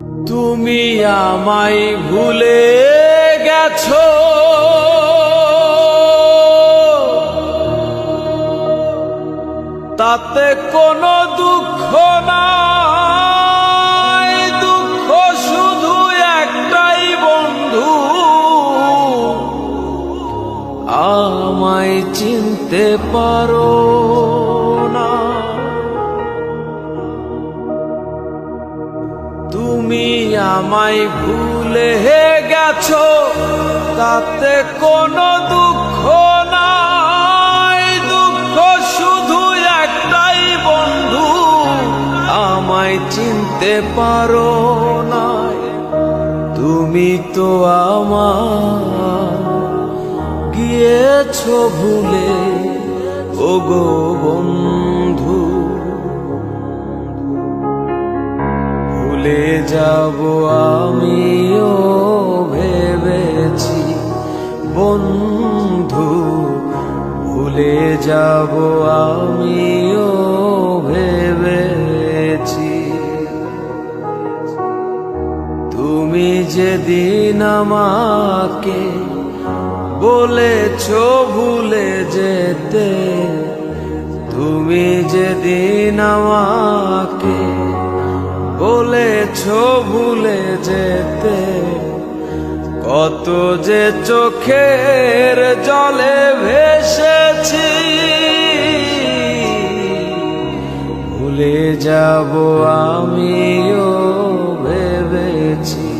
তুমি আমায় ভুলে গেছো, তাতে কোনো দুঃখ নাই। দুঃখ শুধু একটাই বন্ধু, আমায় চিনতে পারো না। তুমি আমায় ভুলে গেছো, তাতে কোনো দুঃখ নাই। দুঃখ শুধু একটাই বন্ধু, আমায় চিনতে পারো না। তুমি তো আমার গিয়েছো ভুলে, ওগো বন্ধু। ভুলে যাব আমিও ভেবেছি বন্ধু, ভুলে যাব আমিও ভেবেছি। তুমি যেদিন আমাকে বলেছো ভুলে যেতে, তুমি যেদিন আমাকে বলেছো ভুলে যেতে, কত যে চোখের জলে ভেসেছি। ভুলে যাব আমিও ভেবেছি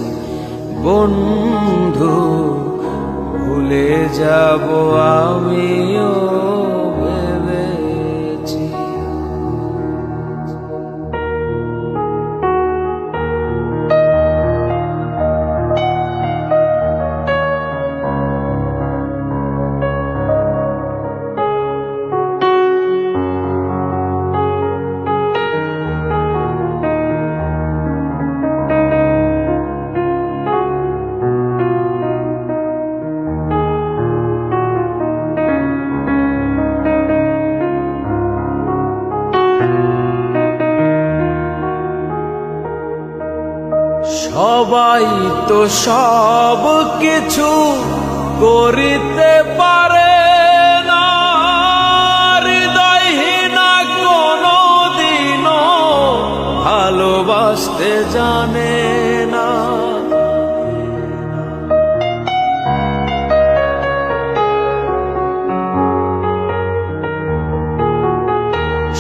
বন্ধু, ভুলে যাব আমিও ভেবেছি। সবাই তো সব কিছু করিতে পারে না, হৃদয়হীনা কোনো দিনও ভালোবাসতে জানে না।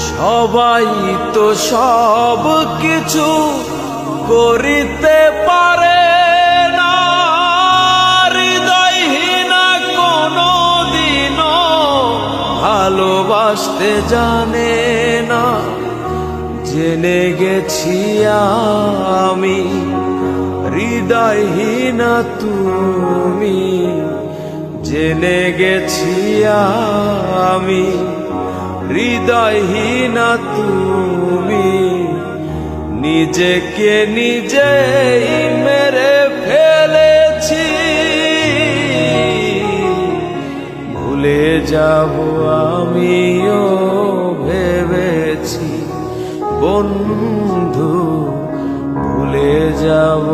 সবাই তো সব কিছু করিতে পারে না, হৃদয়হীনা কোনো দিনও ভালোবাসতে জানে না। জেনে গেছি আমি হৃদয়হীনা তুমি, জেনে গেছি আমি হৃদয়হীনা তুমি। নিজেকে নিজেই মেরে ফেলেছি, ভুলে যাব আমিও ভেবেছি বন্ধু, ভুলে যাব